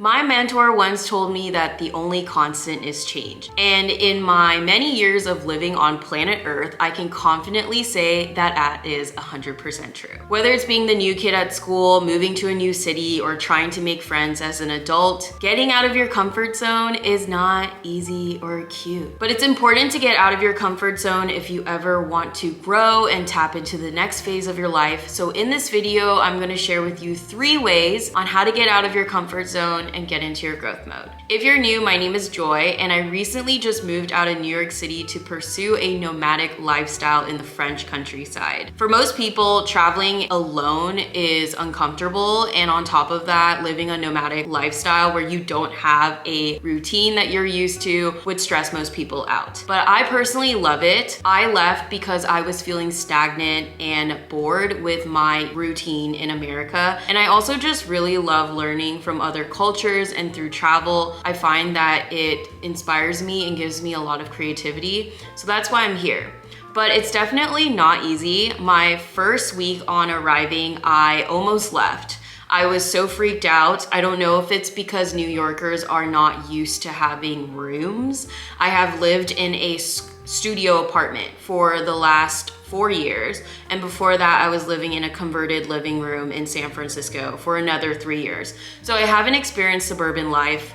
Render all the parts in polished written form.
My mentor once told me that the only constant is change. And in my many years of living on planet Earth, I can confidently say that that is 100% true. Whether it's being the new kid at school, moving to a new city, or trying to make friends as an adult, getting out of your comfort zone is not easy or cute. But it's important to get out of your comfort zone if you ever want to grow and tap into the next phase of your life. So in this video, I'm gonna share with you 3 ways on how to get out of your comfort zone and get into your growth mode. If you're new, my name is Joy, and I recently just moved out of New York City to pursue a nomadic lifestyle in the French countryside. For most people, traveling alone is uncomfortable, and on top of that, living a nomadic lifestyle where you don't have a routine that you're used to would stress most people out. But I personally love it. I left because I was feeling stagnant and bored with my routine in America, and I also just really love learning from other cultures, and through travel, I find that it inspires me and gives me a lot of creativity. So that's why I'm here. But it's definitely not easy. My first week on arriving, I almost left. I was so freaked out. I don't know if it's because New Yorkers are not used to having rooms. I have lived in a studio apartment for the last 4 years, and before that I was living in a converted living room in San Francisco for another 3 years. So I haven't experienced suburban life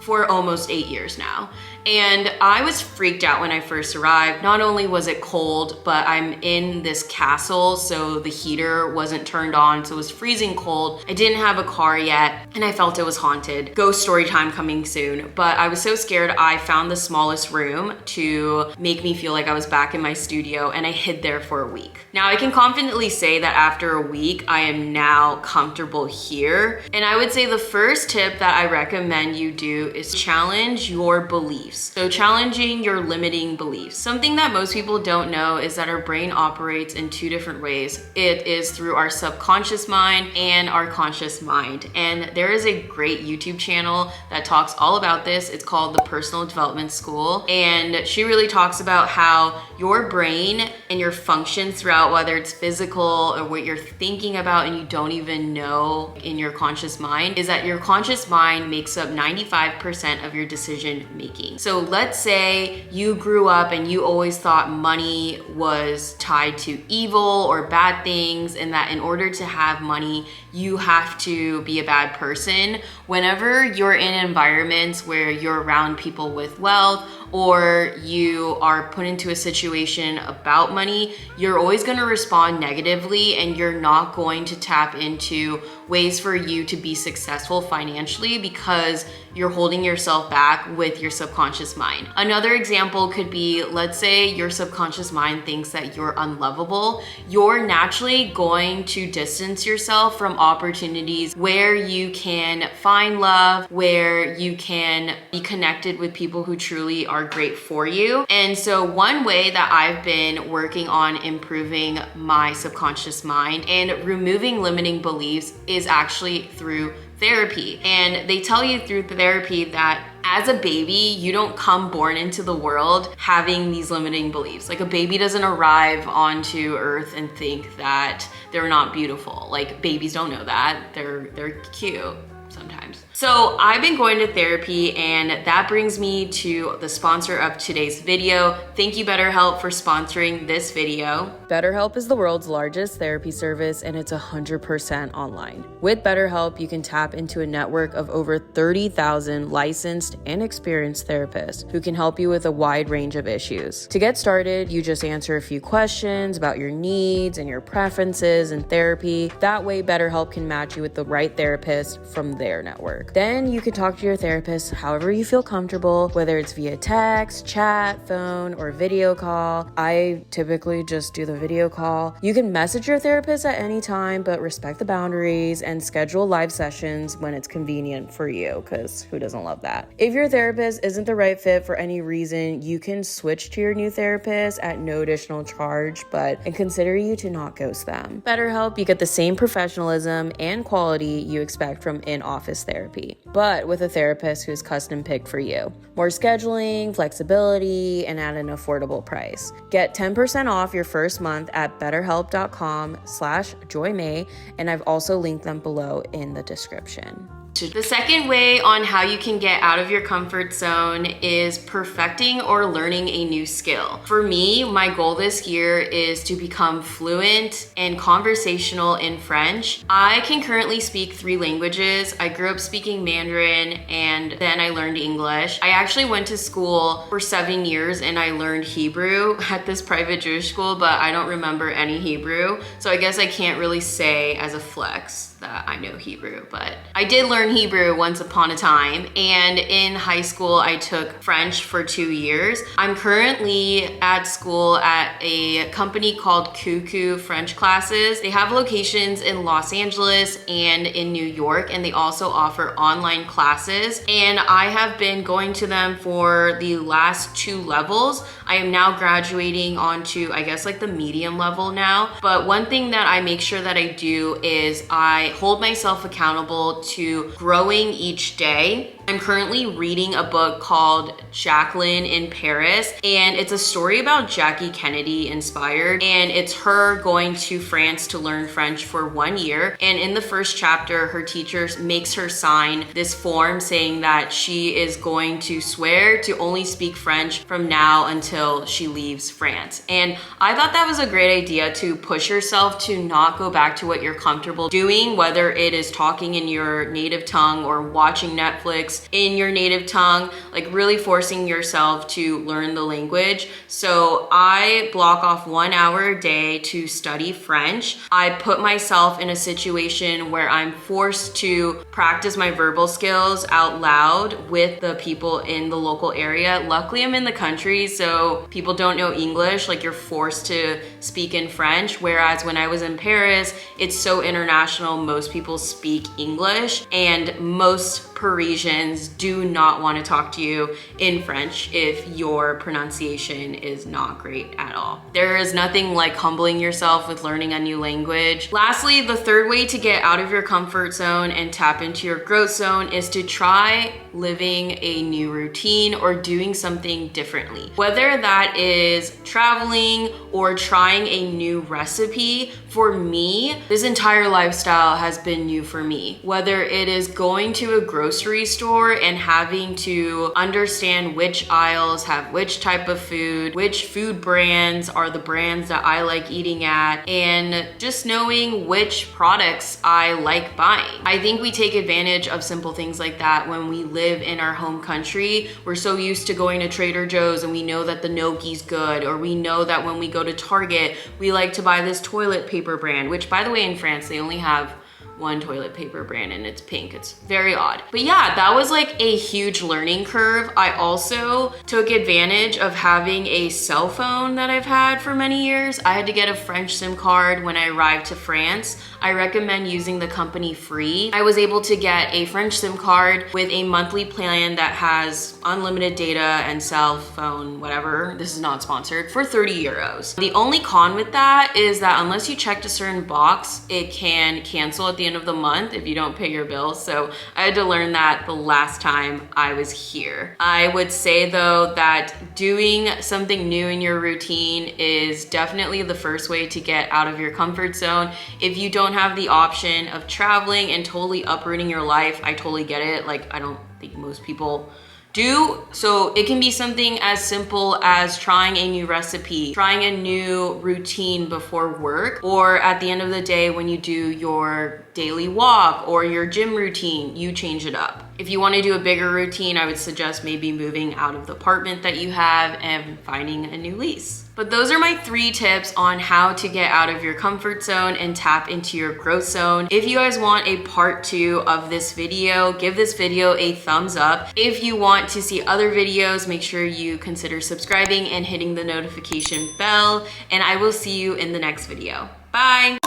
for almost 8 years now. And I was freaked out when I first arrived. Not only was it cold, but I'm in this castle, so the heater wasn't turned on, so it was freezing cold. I didn't have a car yet, and I felt it was haunted. Ghost story time coming soon. But I was so scared, I found the smallest room to make me feel like I was back in my studio, and I hid there for a week. Now I can confidently say that after a week, I am now comfortable here. And I would say the first tip that I recommend you do is challenge your beliefs. So challenging your limiting beliefs. Something that most people don't know is that our brain operates in 2 different ways. It is through our subconscious mind and our conscious mind. And there is a great YouTube channel that talks all about this. It's called The Personal Development School. And she really talks about how your brain and your functions throughout, whether it's physical or what you're thinking about and you don't even know in your conscious mind, is that your conscious mind makes up 95% of your decision making. So let's say you grew up and you always thought money was tied to evil or bad things, and that in order to have money, you have to be a bad person. Whenever you're in environments where you're around people with wealth, or you are put into a situation about money, you're always going to respond negatively, and you're not going to tap into ways for you to be successful financially because you're holding yourself back with your subconscious mind. Another example could be, let's say your subconscious mind thinks that you're unlovable. You're naturally going to distance yourself from opportunities where you can find love, where you can be connected with people who truly are great for you. And so one way that I've been working on improving my subconscious mind and removing limiting beliefs is actually through therapy. And they tell you through therapy that as a baby, you don't come born into the world having these limiting beliefs. Like, a baby doesn't arrive onto earth and think that they're not beautiful. Like, babies don't know that. They're cute sometimes. So I've been going to therapy, and that brings me to the sponsor of today's video. Thank you, BetterHelp, for sponsoring this video. BetterHelp is the world's largest therapy service, and it's 100% online. With BetterHelp, you can tap into a network of over 30,000 licensed and experienced therapists who can help you with a wide range of issues. To get started, you just answer a few questions about your needs and your preferences in therapy. That way, BetterHelp can match you with the right therapist from their network. Then you can talk to your therapist however you feel comfortable, whether it's via text, chat, phone, or video call. I typically just do the video call. You can message your therapist at any time, but respect the boundaries and schedule live sessions when it's convenient for you, because who doesn't love that? If your therapist isn't the right fit for any reason, you can switch to your new therapist at no additional charge, but I consider you to not ghost them. BetterHelp, you get the same professionalism and quality you expect from in-office therapy, but with a therapist who's custom picked for you. More scheduling, flexibility, and at an affordable price. Get 10% off your first month at betterhelp.com/joymay, and I've also linked them below in the description. The second way on how you can get out of your comfort zone is perfecting or learning a new skill. For me, my goal this year is to become fluent and conversational in French. I can currently speak 3 languages. I grew up speaking Mandarin and then I learned English. I actually went to school for 7 years and I learned Hebrew at this private Jewish school, but I don't remember any Hebrew. So I guess I can't really say as a flex that I know Hebrew, but I did learn Hebrew once upon a time. And in high school, I took French for 2 years. I'm currently at school at a company called Cuckoo French Classes. They have locations in Los Angeles and in New York, and they also offer online classes. And I have been going to them for the last 2 levels. I am now graduating onto, I guess, like the medium level now. But one thing that I make sure that I do is I hold myself accountable to growing each day. I'm currently reading a book called Jacqueline in Paris, and it's a story about Jackie Kennedy inspired, and it's her going to France to learn French for 1 year. And in the first chapter, her teacher makes her sign this form saying that she is going to swear to only speak French from now until she leaves France. And I thought that was a great idea to push yourself to not go back to what you're comfortable doing, whether it is talking in your native tongue or watching Netflix in your native tongue, like really forcing yourself to learn the language. So I block off 1 hour a day to study French. I put myself in a situation where I'm forced to practice my verbal skills out loud with the people in the local area. Luckily, I'm in the country, so people don't know English, like you're forced to speak in French. Whereas when I was in Paris, it's so international, most people speak English, and most Parisians do not want to talk to you in French if your pronunciation is not great at all. There is nothing like humbling yourself with learning a new language. Lastly, the third way to get out of your comfort zone and tap into your growth zone is to try living a new routine or doing something differently. Whether that is traveling or trying a new recipe, for me, this entire lifestyle has been new for me. Whether it is going to a grocery store and having to understand which aisles have which type of food, which food brands are the brands that I like eating at, and just knowing which products I like buying. I think we take advantage of simple things like that when we live in our home country. We're so used to going to Trader Joe's and we know that the gnocchi's good, or we know that when we go to Target, we like to buy this toilet paper brand, which by the way, in France, they only have 1 toilet paper brand and it's pink. It's very odd. But yeah, that was like a huge learning curve. I also took advantage of having a cell phone that I've had for many years. I had to get a French SIM card when I arrived to France. I recommend using the company Free. I was able to get a French SIM card with a monthly plan that has unlimited data and cell phone, whatever. This is not sponsored, for 30 euros. The only con with that is that unless you checked a certain box, it can cancel at the end of the month if you don't pay your bill. So I had to learn that the last time I was here. I would say though that doing something new in your routine is definitely the first way to get out of your comfort zone. If you don't have the option of traveling and totally uprooting your life, I totally get it. Like, I don't think most people do. So it can be something as simple as trying a new recipe, trying a new routine before work, or at the end of the day when you do your daily walk or your gym routine, you change it up. If you want to do a bigger routine, I would suggest maybe moving out of the apartment that you have and finding a new lease. But those are my 3 tips on how to get out of your comfort zone and tap into your growth zone. If you guys want a part 2 of this video, give this video a thumbs up. If you want to see other videos, make sure you consider subscribing and hitting the notification bell, and I will see you in the next video. Bye!